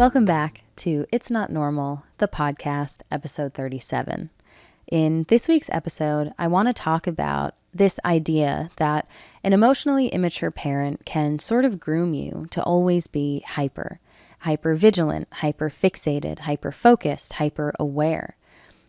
Welcome back to It's Not Normal, the podcast, episode 37. In this week's episode, I want to talk about this idea that an emotionally immature parent can sort of groom you to always be hyper vigilant, hyper fixated, hyper focused, hyper aware,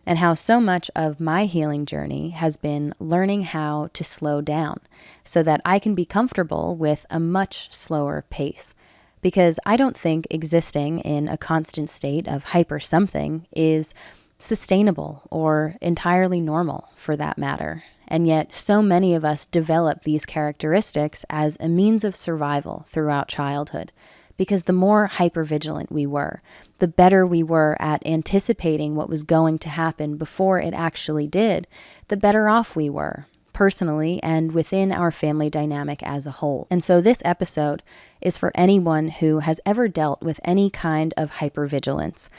and how so much of my healing journey has been learning how to slow down so that I can be comfortable with a much slower pace. Because I don't think existing in a constant state of hyper something is sustainable or entirely normal for that matter. And yet so many of us develop these characteristics as a means of survival throughout childhood. Because the more hypervigilant we were, the better we were at anticipating what was going to happen before it actually did, the better off we were, personally and within our family dynamic as a whole. And so this episode is for anyone who has ever dealt with any kind of hypervigilance,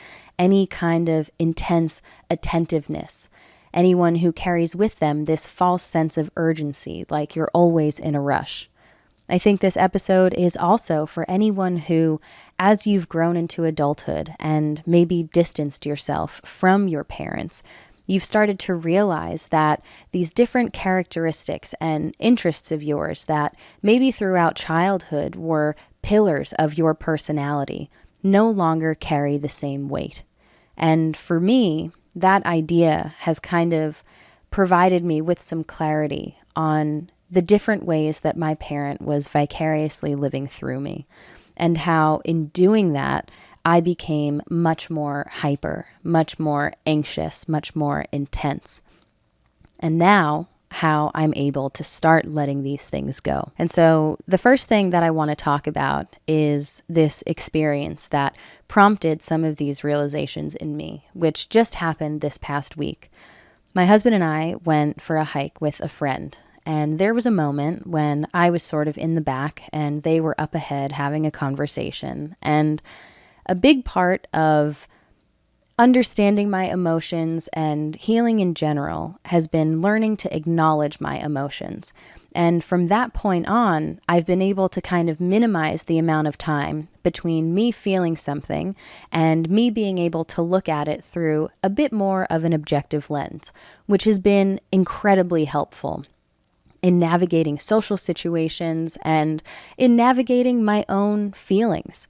any kind of intense attentiveness, anyone who carries with them this false sense of urgency, like you're always in a rush. I think this episode is also for anyone who, as you've grown into adulthood and maybe distanced yourself from your parents, you've started to realize that these different characteristics and interests of yours that maybe throughout childhood were pillars of your personality no longer carry the same weight. And for me, that idea has kind of provided me with some clarity on the different ways that my parent was vicariously living through me, and how in doing that, I became much more hyper, much more anxious, much more intense. And now, how I'm able to start letting these things go. And so the first thing that I want to talk about is this experience that prompted some of these realizations in me, which just happened this past week. My husband and I went for a hike with a friend. And there was a moment when I was sort of in the back and they were up ahead having a conversation. And a big part of understanding my emotions and healing in general has been learning to acknowledge my emotions. And from that point on, I've been able to kind of minimize the amount of time between me feeling something and me being able to look at it through a bit more of an objective lens, which has been incredibly helpful in navigating social situations and in navigating my own feelings.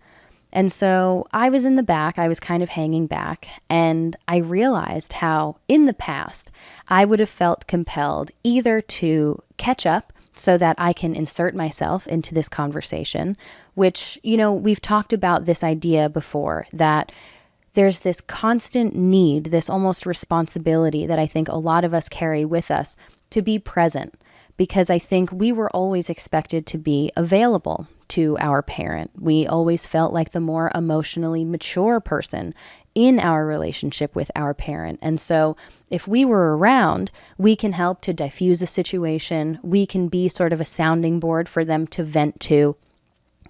And so I was in the back, I was kind of hanging back, and I realized how in the past I would have felt compelled either to catch up so that I can insert myself into this conversation, which, we've talked about this idea before, that there's this constant need, this almost responsibility that I think a lot of us carry with us to be present. Because I think we were always expected to be available to our parent. We always felt like the more emotionally mature person in our relationship with our parent. And so if we were around, we can help to diffuse a situation. We can be sort of a sounding board for them to vent to.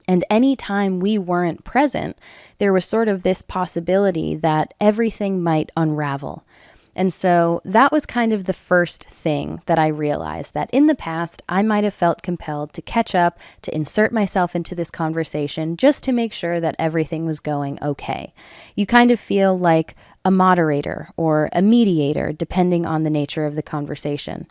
And anytime we weren't present, there was sort of this possibility that everything might unravel. And so that was kind of the first thing that I realized, that in the past, I might have felt compelled to catch up, to insert myself into this conversation just to make sure that everything was going okay. You kind of feel like a moderator or a mediator, depending on the nature of the conversation.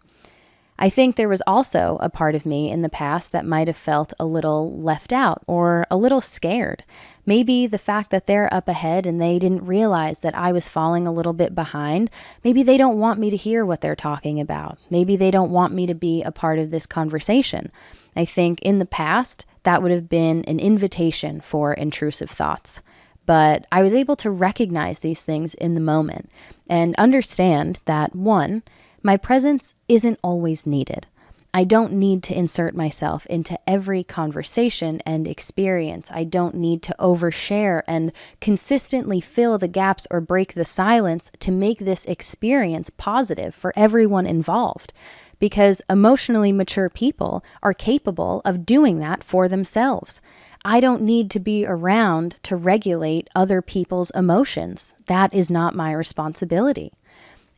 I think there was also a part of me in the past that might have felt a little left out or a little scared. Maybe the fact that they're up ahead and they didn't realize that I was falling a little bit behind. Maybe they don't want me to hear what they're talking about. Maybe they don't want me to be a part of this conversation. I think in the past, that would have been an invitation for intrusive thoughts. But I was able to recognize these things in the moment and understand that, one, my presence isn't always needed. I don't need to insert myself into every conversation and experience. I don't need to overshare and consistently fill the gaps or break the silence to make this experience positive for everyone involved. Because emotionally mature people are capable of doing that for themselves. I don't need to be around to regulate other people's emotions. That is not my responsibility.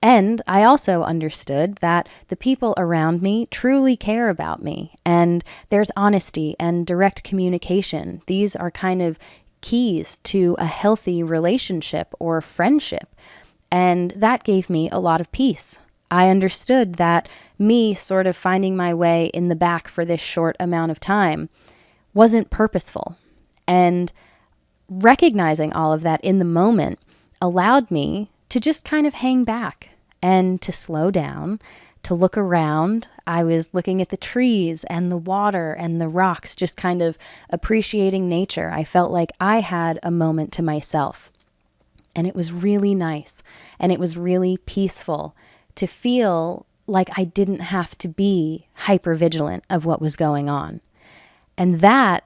And I also understood that the people around me truly care about me, and there's honesty and direct communication. These are kind of keys to a healthy relationship or friendship. And that gave me a lot of peace. I understood that me sort of finding my way in the back for this short amount of time wasn't purposeful. And recognizing all of that in the moment allowed me to just kind of hang back and to slow down, to look around. I was looking at the trees and the water and the rocks, just kind of appreciating nature. I felt like I had a moment to myself. And it was really nice. And it was really peaceful to feel like I didn't have to be hypervigilant of what was going on. And that,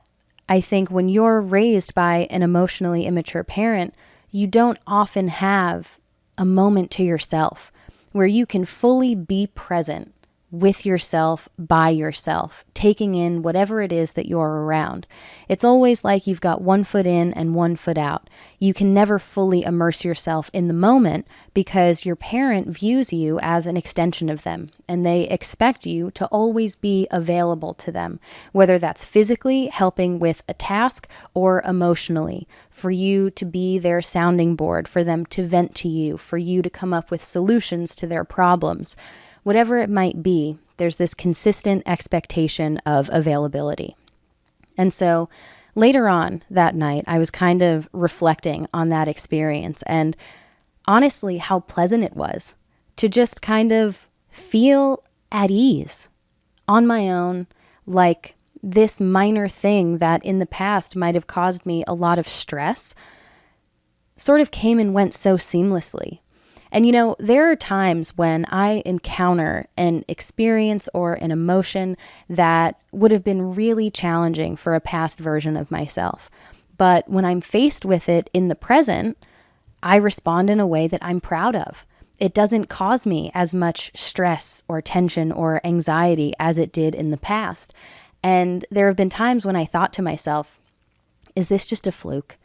I think, when you're raised by an emotionally immature parent, you don't often have a moment to yourself where you can fully be present with yourself, by yourself, taking in whatever it is that you're around. It's always like you've got one foot in and one foot out. You can never fully immerse yourself in the moment because your parent views you as an extension of them, and they expect you to always be available to them, whether that's physically helping with a task or emotionally, for you to be their sounding board, for them to vent to you, for you to come up with solutions to their problems. Whatever it might be, there's this consistent expectation of availability. And so later on that night, I was kind of reflecting on that experience and honestly how pleasant it was to just kind of feel at ease on my own, like this minor thing that in the past might have caused me a lot of stress sort of came and went so seamlessly. And you know, there are times when I encounter an experience or an emotion that would have been really challenging for a past version of myself. But when I'm faced with it in the present, I respond in a way that I'm proud of. It doesn't cause me as much stress or tension or anxiety as it did in the past. And there have been times when I thought to myself, is this just a fluke?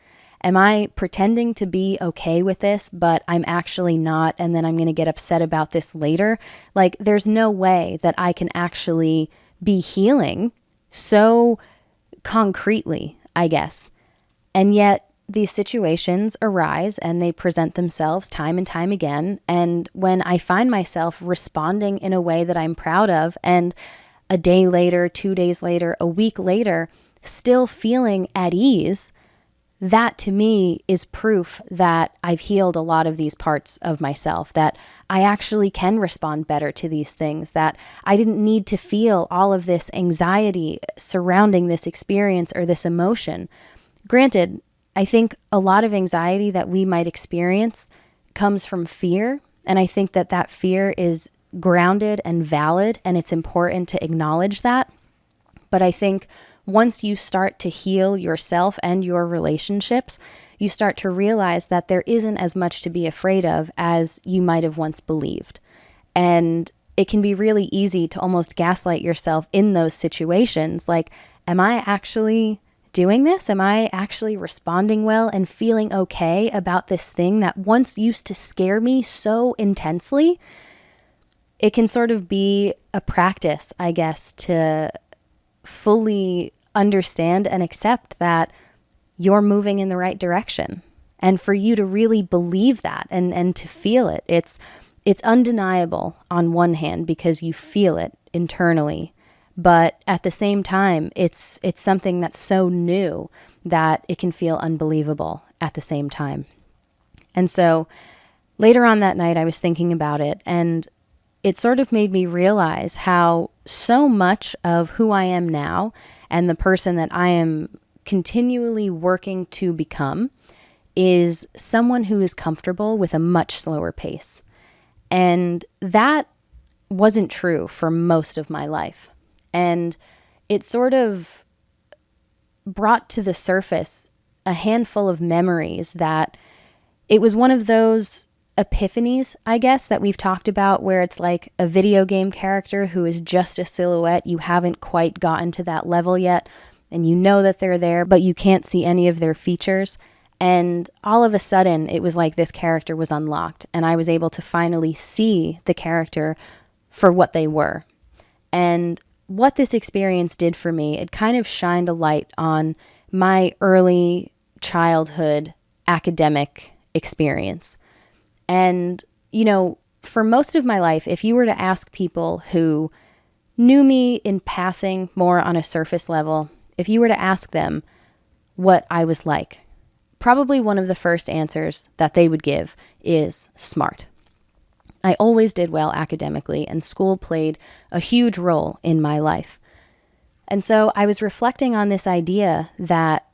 Am I pretending to be okay with this, but I'm actually not, and then I'm going to get upset about this later? Like, there's no way that I can actually be healing so concretely, I guess. And yet, these situations arise and they present themselves time and time again. And when I find myself responding in a way that I'm proud of, and a day later, 2 days later, a week later, still feeling at ease, that to me is proof that I've healed a lot of these parts of myself, that I actually can respond better to these things, that I didn't need to feel all of this anxiety surrounding this experience or this emotion. Granted, I think a lot of anxiety that we might experience comes from fear, and I think that that fear is grounded and valid, and it's important to acknowledge that. But I think once you start to heal yourself and your relationships, you start to realize that there isn't as much to be afraid of as you might have once believed. And it can be really easy to almost gaslight yourself in those situations. Like, am I actually doing this? Am I actually responding well and feeling okay about this thing that once used to scare me so intensely? It can sort of be a practice, I guess, to fully understand and accept that you're moving in the right direction. And for you to really believe that and to feel it, it's undeniable on one hand because you feel it internally. But at the same time, it's something that's so new that it can feel unbelievable at the same time. And so later on that night, I was thinking about it, and it sort of made me realize how so much of who I am now and the person that I am continually working to become is someone who is comfortable with a much slower pace. And that wasn't true for most of my life. And it sort of brought to the surface a handful of memories that it was one of those epiphanies, I guess, that we've talked about, where it's like a video game character who is just a silhouette. You haven't quite gotten to that level yet, and you know that they're there, but you can't see any of their features. And all of a sudden, it was like this character was unlocked, and I was able to finally see the character for what they were. And what this experience did for me, it kind of shined a light on my early childhood academic experience. And, for most of my life, if you were to ask people who knew me in passing more on a surface level, if you were to ask them what I was like, probably one of the first answers that they would give is smart. I always did well academically, and school played a huge role in my life. And so I was reflecting on this idea that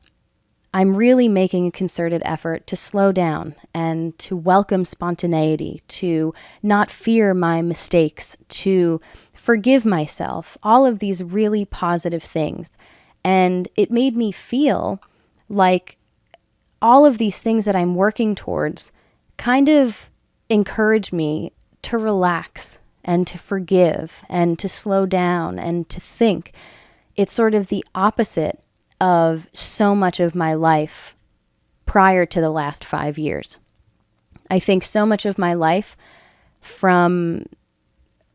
I'm really making a concerted effort to slow down and to welcome spontaneity, to not fear my mistakes, to forgive myself, all of these really positive things. And it made me feel like all of these things that I'm working towards kind of encourage me to relax and to forgive and to slow down and to think. It's sort of the opposite of so much of my life prior to the last 5 years. I think so much of my life from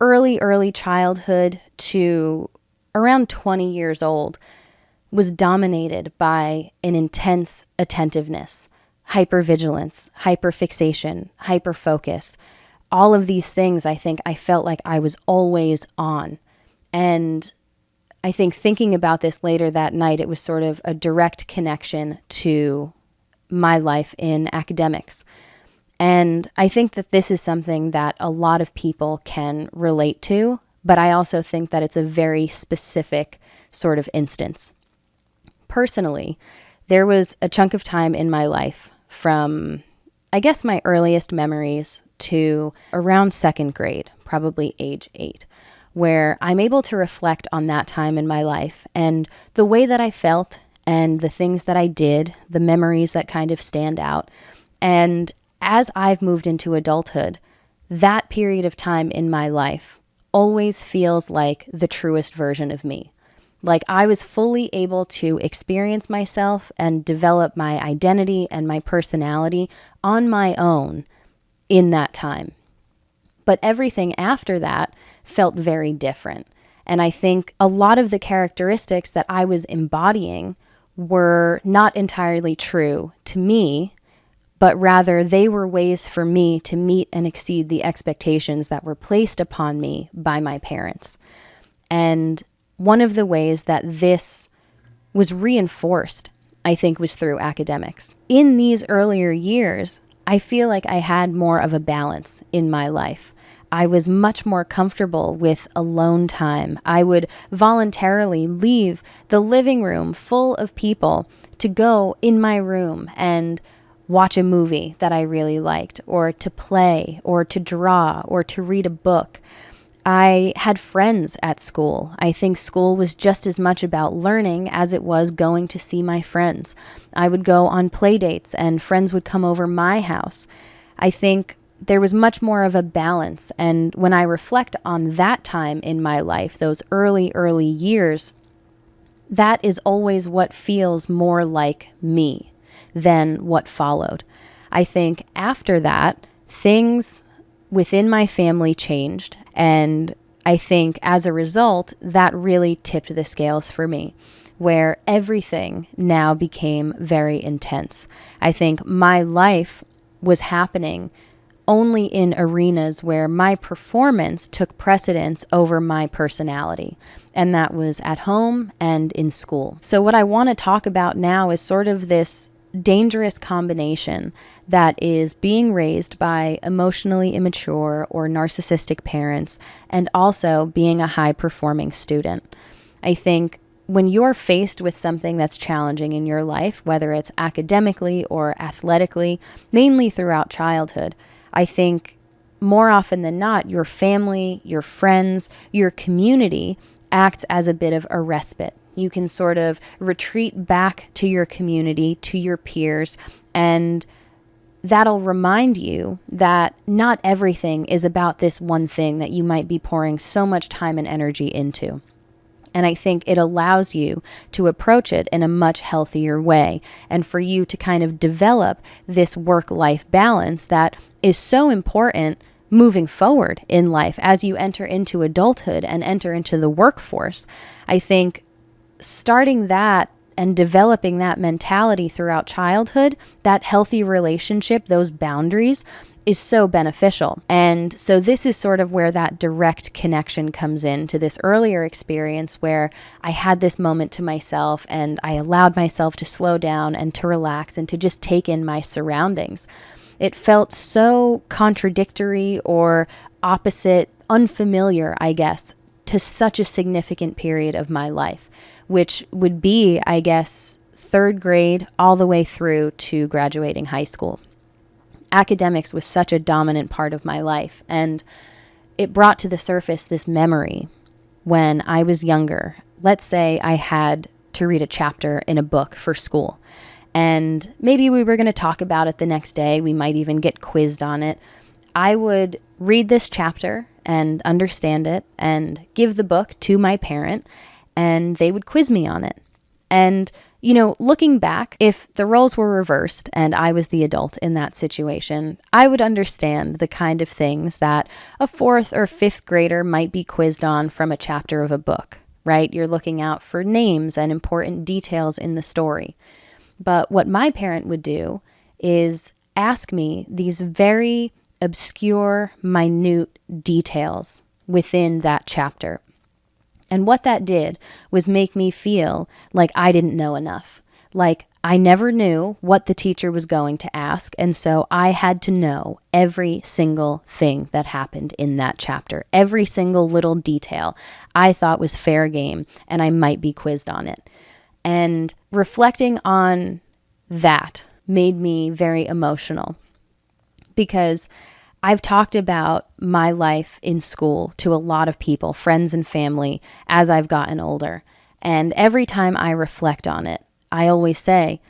early childhood to around 20 years old was dominated by an intense attentiveness, hypervigilance, hyperfixation, hyperfocus. All of these things, I think I felt like I was always on. And I think thinking about this later that night, it was sort of a direct connection to my life in academics. And I think that this is something that a lot of people can relate to, but I also think that it's a very specific sort of instance. Personally, there was a chunk of time in my life from, I guess, my earliest memories to around second grade, probably age 8, where I'm able to reflect on that time in my life and the way that I felt and the things that I did, the memories that kind of stand out. And as I've moved into adulthood, that period of time in my life always feels like the truest version of me. Like I was fully able to experience myself and develop my identity and my personality on my own in that time. But everything after that felt very different. And I think a lot of the characteristics that I was embodying were not entirely true to me, but rather they were ways for me to meet and exceed the expectations that were placed upon me by my parents. And one of the ways that this was reinforced, I think, was through academics. In these earlier years, I feel like I had more of a balance in my life. I was much more comfortable with alone time. I would voluntarily leave the living room full of people to go in my room and watch a movie that I really liked, or to play, or to draw, or to read a book. I had friends at school. I think school was just as much about learning as it was going to see my friends. I would go on play dates and friends would come over my house. I think there was much more of a balance. And when I reflect on that time in my life, those early years, that is always what feels more like me than what followed. I think after that, things within my family changed. And I think as a result, that really tipped the scales for me, where everything now became very intense. I think my life was happening only in arenas where my performance took precedence over my personality. And that was at home and in school. So what I want to talk about now is sort of this dangerous combination that is being raised by emotionally immature or narcissistic parents, and also being a high-performing student. I think when you're faced with something that's challenging in your life, whether it's academically or athletically, mainly throughout childhood, I think more often than not, your family, your friends, your community acts as a bit of a respite. You can sort of retreat back to your community, to your peers, and that'll remind you that not everything is about this one thing that you might be pouring so much time and energy into. And I think it allows you to approach it in a much healthier way, and for you to kind of develop this work-life balance that is so important moving forward in life as you enter into adulthood and enter into the workforce. I think starting that and developing that mentality throughout childhood, that healthy relationship, those boundaries, is so beneficial. And so this is sort of where that direct connection comes in to this earlier experience where I had this moment to myself and I allowed myself to slow down and to relax and to just take in my surroundings. It felt so contradictory or opposite, unfamiliar, I guess, to such a significant period of my life, which would be, I guess, third grade all the way through to graduating high school. Academics was such a dominant part of my life, and it brought to the surface this memory when I was younger. Let's say I had to read a chapter in a book for school, and maybe we were going to talk about it the next day. We might even get quizzed on it. I would read this chapter and understand it and give the book to my parent, and they would quiz me on it. And looking back, if the roles were reversed and I was the adult in that situation, I would understand the kind of things that a fourth or fifth grader might be quizzed on from a chapter of a book, right? You're looking out for names and important details in the story. But what my parent would do is ask me these very obscure, minute details within that chapter. And what that did was make me feel like I didn't know enough. Like I never knew what the teacher was going to ask, and so I had to know every single thing that happened in that chapter. Every single little detail I thought was fair game, and I might be quizzed on it. And reflecting on that made me very emotional because I've talked about my life in school to a lot of people, friends and family, as I've gotten older. And every time I reflect on it, I always say,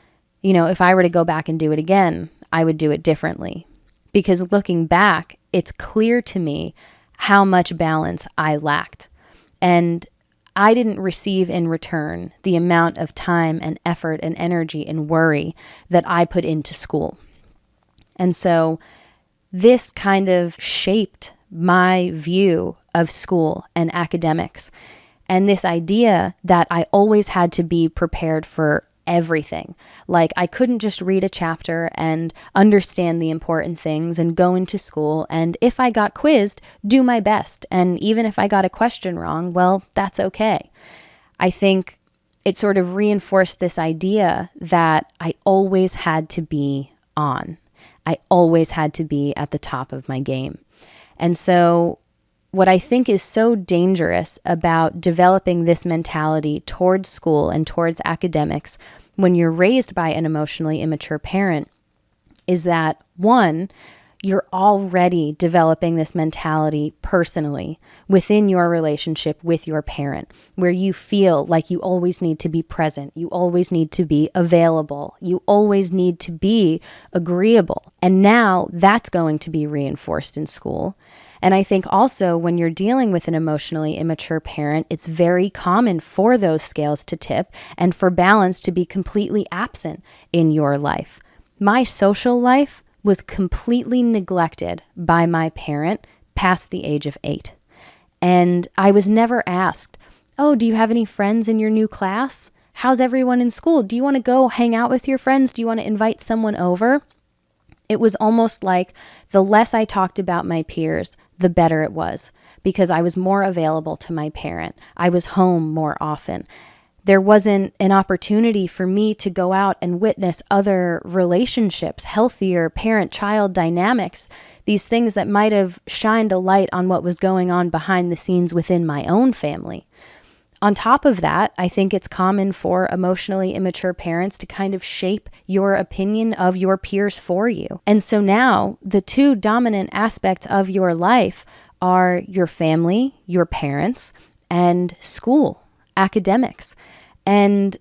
if I were to go back and do it again, I would do it differently. Because looking back, it's clear to me how much balance I lacked. And I didn't receive in return the amount of time and effort and energy and worry that I put into school. And so this kind of shaped my view of school and academics, and this idea that I always had to be prepared for everything. Like I couldn't just read a chapter and understand the important things and go into school, and if I got quizzed, do my best. And even if I got a question wrong, well, that's okay. I think it sort of reinforced this idea that I always had to be on. I always had to be at the top of my game. And so what I think is so dangerous about developing this mentality towards school and towards academics when you're raised by an emotionally immature parent is that, one, you're already developing this mentality personally within your relationship with your parent, where you feel like you always need to be present, you always need to be available, you always need to be agreeable. And now that's going to be reinforced in school. And I think also when you're dealing with an emotionally immature parent, it's very common for those scales to tip and for balance to be completely absent in your life. My social life was completely neglected by my parent past the age of 8. And I was never asked, oh, do you have any friends in your new class? How's everyone in school? Do you want to go hang out with your friends? Do you want to invite someone over? It was almost like the less I talked about my peers, the better it was, because I was more available to my parent. I was home more often. There wasn't an opportunity for me to go out and witness other relationships, healthier parent-child dynamics, these things that might have shined a light on what was going on behind the scenes within my own family. On top of that, I think it's common for emotionally immature parents to kind of shape your opinion of your peers for you. And so now the two dominant aspects of your life are your family, your parents, and school, academics. And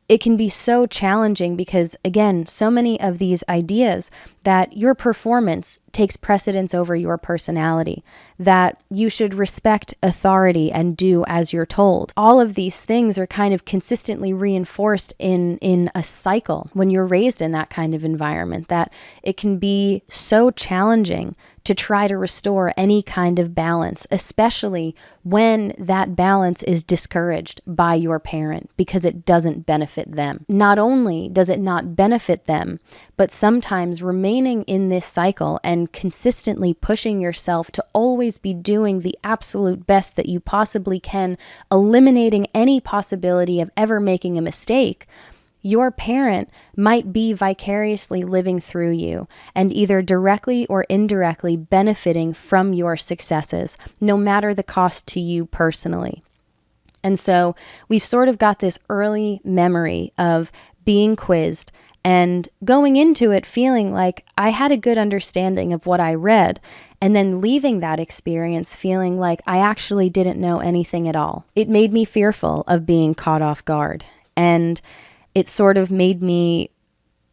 it can be so challenging because, again, so many of these ideas that your performance takes precedence over your personality, that you should respect authority and do as you're told. All of these things are kind of consistently reinforced in a cycle when you're raised in that kind of environment, that it can be so challenging to try to restore any kind of balance, especially when that balance is discouraged by your parent because it doesn't benefit them. Not only does it not benefit them, but sometimes remaining in this cycle and consistently pushing yourself to always be doing the absolute best that you possibly can, eliminating any possibility of ever making a mistake, your parent might be vicariously living through you and either directly or indirectly benefiting from your successes, no matter the cost to you personally. And so we've sort of got this early memory of being quizzed and going into it feeling like I had a good understanding of what I read, and then leaving that experience feeling like I actually didn't know anything at all. It made me fearful of being caught off guard, and it sort of made me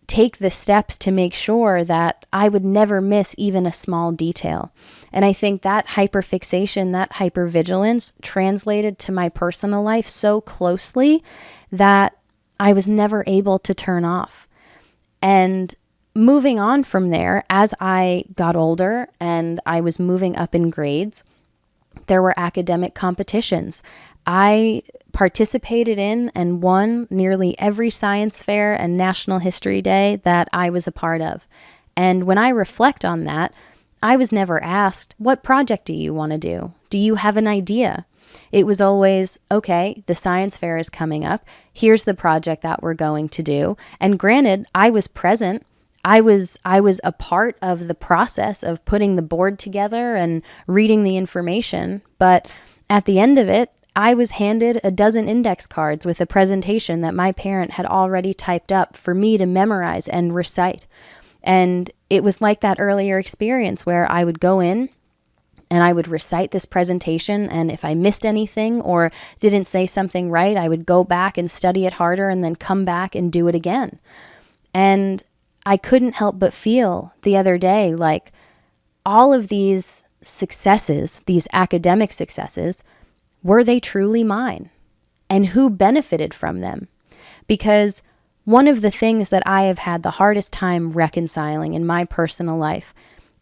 take the steps to make sure that I would never miss even a small detail. And I think that hyperfixation, that hypervigilance translated to my personal life so closely that I was never able to turn off. And moving on from there, as I got older and I was moving up in grades, there were academic competitions. I participated in and won nearly every science fair and National History Day that I was a part of. And when I reflect on that, I was never asked, what project do you want to do? Do you have an idea? It was always, okay, the science fair is coming up. Here's the project that we're going to do. And granted, I was present. I was a part of the process of putting the board together and reading the information. But at the end of it, I was handed a dozen index cards with a presentation that my parent had already typed up for me to memorize and recite. And it was like that earlier experience where I would go in and I would recite this presentation, and if I missed anything or didn't say something right, I would go back and study it harder and then come back and do it again. And I couldn't help but feel the other day like all of these successes, these academic successes, were they truly mine? And who benefited from them? Because one of the things that I have had the hardest time reconciling in my personal life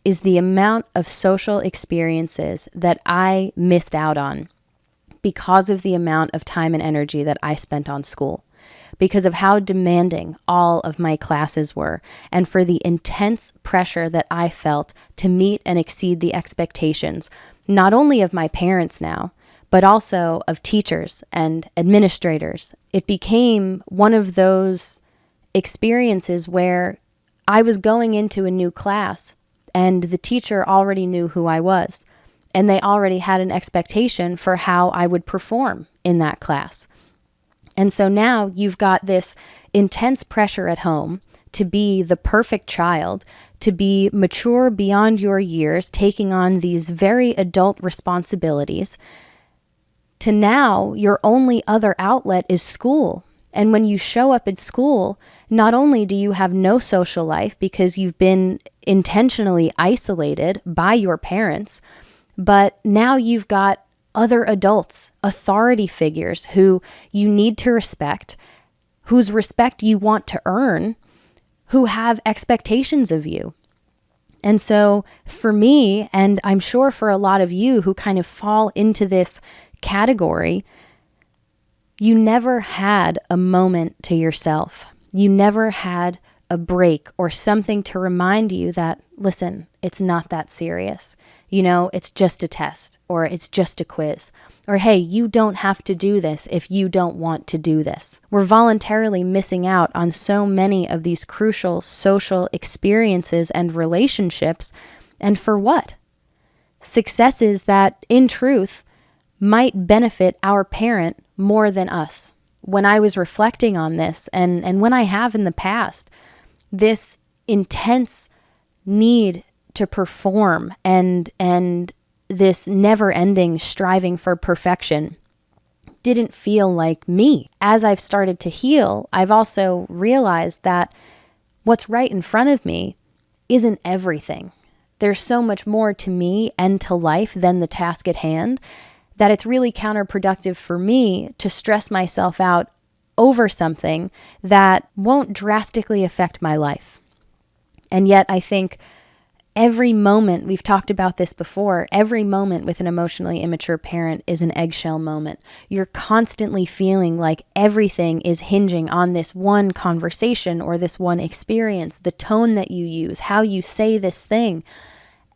is the amount of social experiences that I missed out on because of the amount of time and energy that I spent on school, because of how demanding all of my classes were, and for the intense pressure that I felt to meet and exceed the expectations, not only of my parents now, but also of teachers and administrators. It became one of those experiences where I was going into a new class and the teacher already knew who I was, and they already had an expectation for how I would perform in that class. And so now you've got this intense pressure at home to be the perfect child, to be mature beyond your years, taking on these very adult responsibilities, to now your only other outlet is school. And when you show up at school, not only do you have no social life because you've been intentionally isolated by your parents, but now you've got other adults, authority figures who you need to respect, whose respect you want to earn, who have expectations of you. And so for me, and I'm sure for a lot of you who kind of fall into this category, you never had a moment to yourself. You never had a break or something to remind you that, listen, it's not that serious. You know, it's just a test, or it's just a quiz, or hey, you don't have to do this if you don't want to do this. We're voluntarily missing out on so many of these crucial social experiences and relationships. And for what? Successes that, in truth, might benefit our parent more than us. When I was reflecting on this, and when I have in the past, this intense need to perform and this never-ending striving for perfection didn't feel like me. As I've started to heal, I've also realized that what's right in front of me isn't everything. there's so much more to me and to life than the task at hand, that it's really counterproductive for me to stress myself out over something that won't drastically affect my life. And yet I think every moment, we've talked about this before, every moment with an emotionally immature parent is an eggshell moment. You're constantly feeling like everything is hinging on this one conversation or this one experience, the tone that you use, how you say this thing.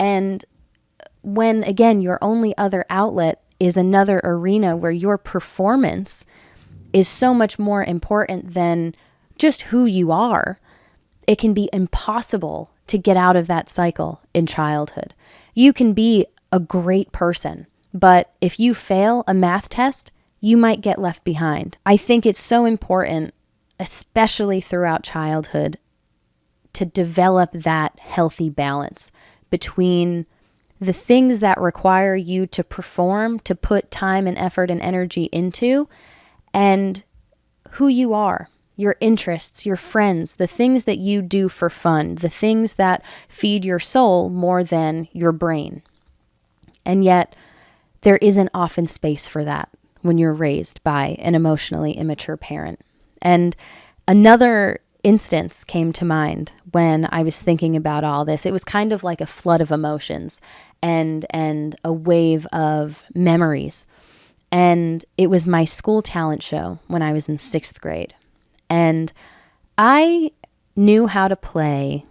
And when, again, your only other outlet is another arena where your performance is so much more important than just who you are, it can be impossible to get out of that cycle in childhood. You can be a great person, but if you fail a math test, you might get left behind. I think it's so important, especially throughout childhood, to develop that healthy balance between the things that require you to perform, to put time and effort and energy into, and who you are. Your interests, your friends, the things that you do for fun, the things that feed your soul more than your brain. And yet, there isn't often space for that when you're raised by an emotionally immature parent. And another instance came to mind when I was thinking about all this. It was kind of like a flood of emotions and a wave of memories. And it was my school talent show when I was in 6th grade. And I knew how to play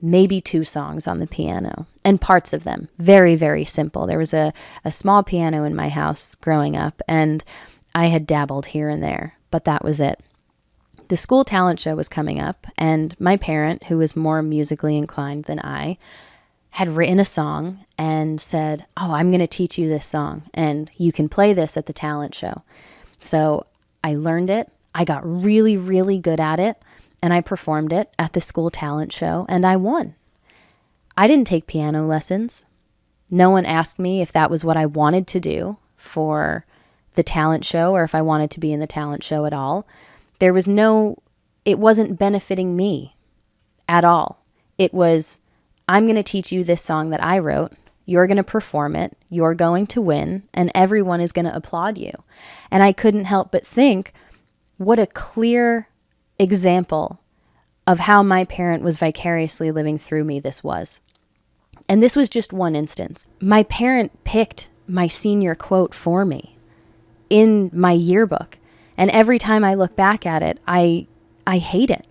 maybe 2 songs on the piano, and parts of them, very, very simple. There was a small piano in my house growing up, and I had dabbled here and there, but that was it. The school talent show was coming up, and my parent, who was more musically inclined than I, had written a song and said, "Oh, I'm going to teach you this song, and you can play this at the talent show." So I learned it. I got really, really good at it, and I performed it at the school talent show, and I won. I didn't take piano lessons. No one asked me if that was what I wanted to do for the talent show or if I wanted to be in the talent show at all. It wasn't benefiting me at all. It was, I'm going to teach you this song that I wrote. You're going to perform it. You're going to win, and everyone is going to applaud you. And I couldn't help but think, what a clear example of how my parent was vicariously living through me this was. And this was just one instance. My parent picked my senior quote for me in my yearbook. And every time I look back at it, I hate it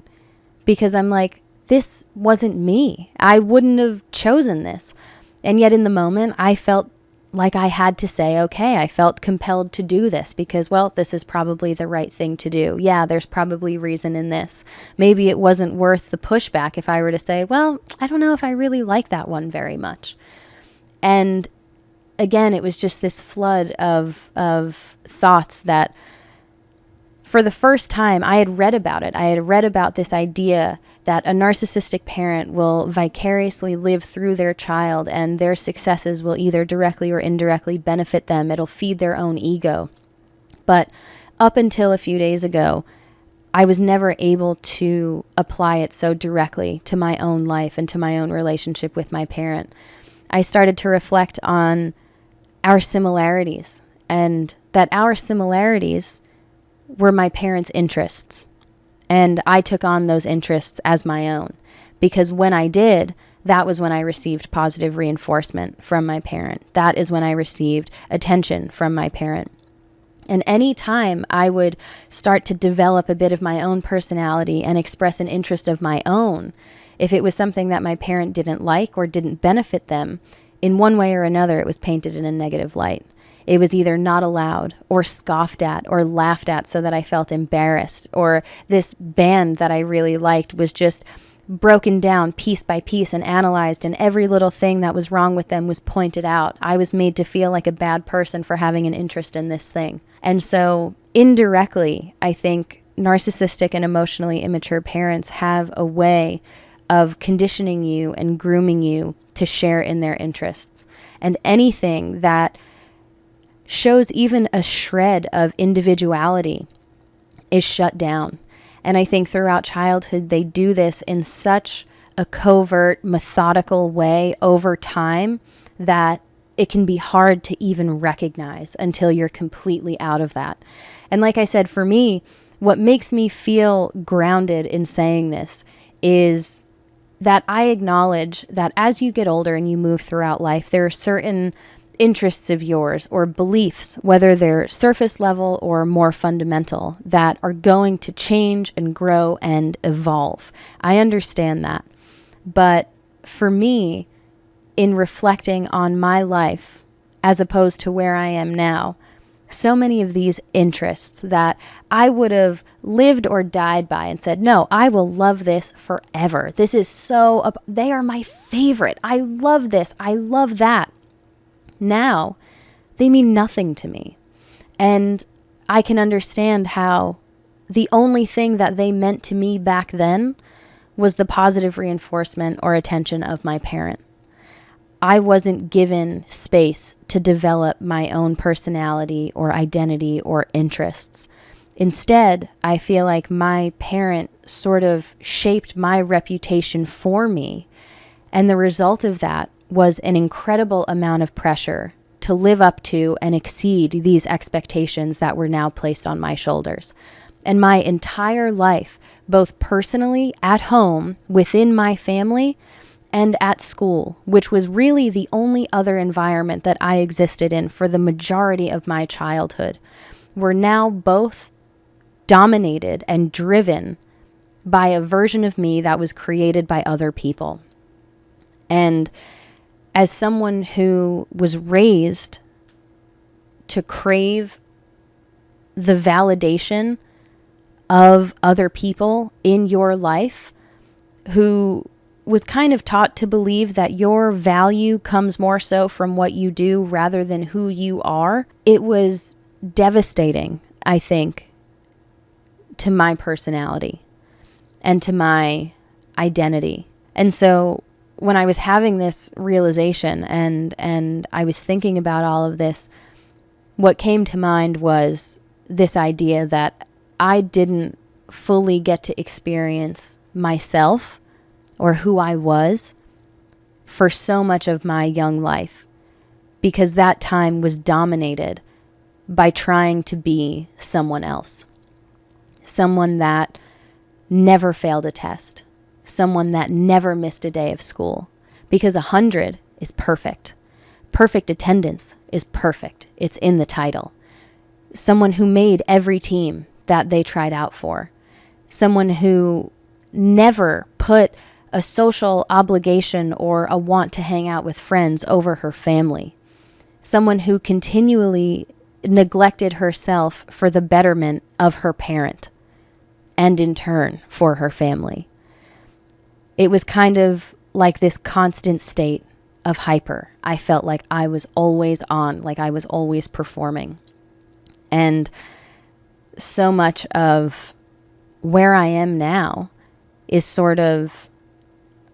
because I'm like, this wasn't me. I wouldn't have chosen this. And yet in the moment, I felt like I had to say, okay, I felt compelled to do this because, well, this is probably the right thing to do. Yeah, there's probably reason in this. Maybe it wasn't worth the pushback if I were to say, well, I don't know if I really like that one very much. And again, it was just this flood of thoughts that for the first time I had read about it. I had read about this idea that a narcissistic parent will vicariously live through their child and their successes will either directly or indirectly benefit them. It'll feed their own ego. But up until a few days ago, I was never able to apply it so directly to my own life and to my own relationship with my parent. I started to reflect on our similarities and that our similarities were my parents' interests. And I took on those interests as my own because when I did, that was when I received positive reinforcement from my parent. That is when I received attention from my parent. And any time I would start to develop a bit of my own personality and express an interest of my own, if it was something that my parent didn't like or didn't benefit them, in one way or another, it was painted in a negative light. It was either not allowed or scoffed at or laughed at so that I felt embarrassed, or this band that I really liked was just broken down piece by piece and analyzed, and every little thing that was wrong with them was pointed out. I was made to feel like a bad person for having an interest in this thing. And so indirectly, I think narcissistic and emotionally immature parents have a way of conditioning you and grooming you to share in their interests. And anything that shows even a shred of individuality is shut down. And I think throughout childhood, they do this in such a covert, methodical way over time that it can be hard to even recognize until you're completely out of that. And like I said, for me, what makes me feel grounded in saying this is that I acknowledge that as you get older and you move throughout life, there are certain interests of yours or beliefs, whether they're surface level or more fundamental, that are going to change and grow and evolve. I understand that. But for me, in reflecting on my life as opposed to where I am now, so many of these interests that I would have lived or died by and said, no, I will love this forever. This is so, they are my favorite. I love this. I love that. Now, they mean nothing to me. And I can understand how the only thing that they meant to me back then was the positive reinforcement or attention of my parent. I wasn't given space to develop my own personality or identity or interests. Instead, I feel like my parent sort of shaped my reputation for me. And the result of that was an incredible amount of pressure to live up to and exceed these expectations that were now placed on my shoulders. And my entire life, both personally, at home, within my family, and at school, which was really the only other environment that I existed in for the majority of my childhood, were now both dominated and driven by a version of me that was created by other people. And as someone who was raised to crave the validation of other people in your life, who was kind of taught to believe that your value comes more so from what you do rather than who you are, it was devastating, I think, to my personality and to my identity. And so when I was having this realization and I was thinking about all of this, what came to mind was this idea that I didn't fully get to experience myself or who I was for so much of my young life, because that time was dominated by trying to be someone else, someone that never failed a test, someone that never missed a day of school, because 100 is perfect. Perfect attendance is perfect. It's in the title. Someone who made every team that they tried out for, someone who never put a social obligation or a want to hang out with friends over her family, someone who continually neglected herself for the betterment of her parent and in turn for her family. It was kind of like this constant state of hyper. I felt like I was always on, like I was always performing. And so much of where I am now is sort of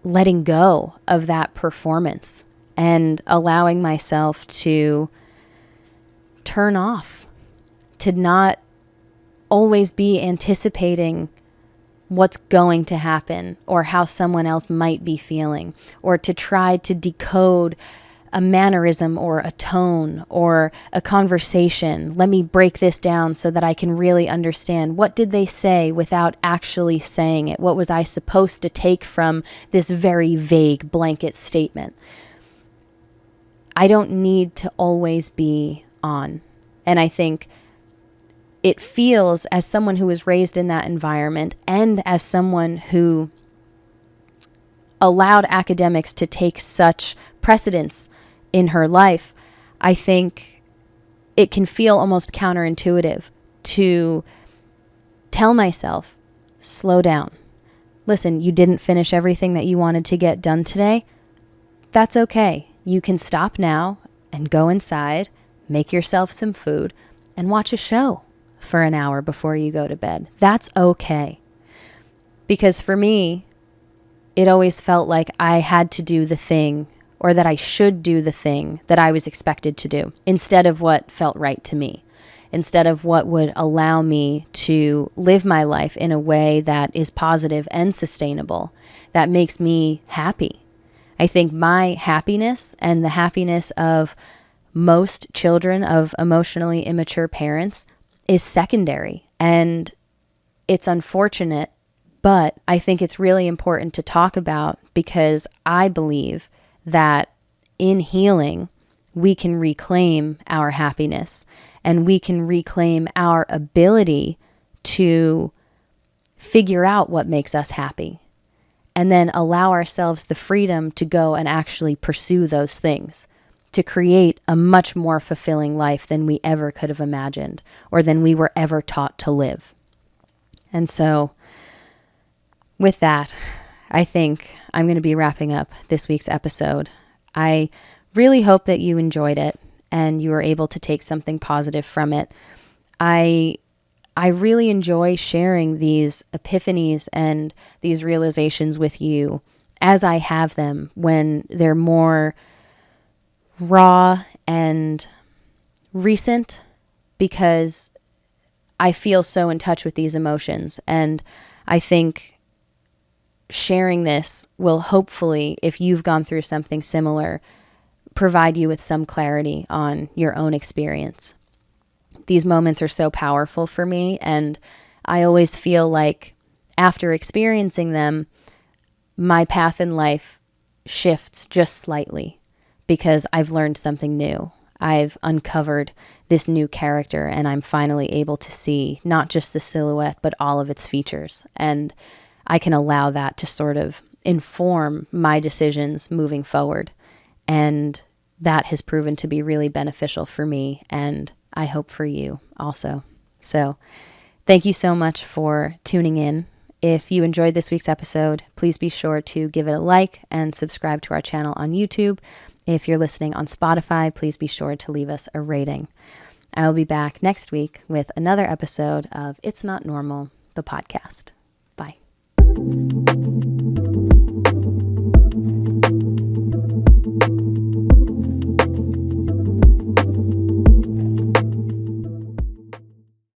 letting go of that performance and allowing myself to turn off, to not always be anticipating what's going to happen or how someone else might be feeling, or to try to decode a mannerism or a tone or a conversation. Let me break this down so that I can really understand what did they say without actually saying it. What was I supposed to take from this very vague blanket statement? I don't need to always be on. And I think it feels, as someone who was raised in that environment and as someone who allowed academics to take such precedence in her life, I think it can feel almost counterintuitive to tell myself, slow down. Listen, you didn't finish everything that you wanted to get done today. That's okay. You can stop now and go inside, make yourself some food, and watch a show for an hour before you go to bed. That's okay. Because for me, it always felt like I had to do the thing, or that I should do the thing that I was expected to do, instead of what felt right to me. instead of what would allow me to live my life in a way that is positive and sustainable, that makes me happy. I think my happiness and the happiness of most children of emotionally immature parents is secondary. And it's unfortunate, but I think it's really important to talk about, because I believe that in healing, we can reclaim our happiness and we can reclaim our ability to figure out what makes us happy, and then allow ourselves the freedom to go and actually pursue those things, to create a much more fulfilling life than we ever could have imagined or than we were ever taught to live. And so with that, I think I'm going to be wrapping up this week's episode. I really hope that you enjoyed it and you were able to take something positive from it. I really enjoy sharing these epiphanies and these realizations with you as I have them, when they're more raw and recent, because I feel so in touch with these emotions. And I think sharing this will hopefully, if you've gone through something similar, provide you with some clarity on your own experience. These moments are so powerful for me, and I always feel like after experiencing them, my path in life shifts just slightly because I've learned something new. I've uncovered this new character, and I'm finally able to see not just the silhouette, but all of its features. And I can allow that to sort of inform my decisions moving forward. And that has proven to be really beneficial for me, and I hope for you also. So thank you so much for tuning in. If you enjoyed this week's episode, please be sure to give it a like and subscribe to our channel on YouTube. If you're listening on Spotify, please be sure to leave us a rating. I will be back next week with another episode of It's Not Normal, the podcast. Bye.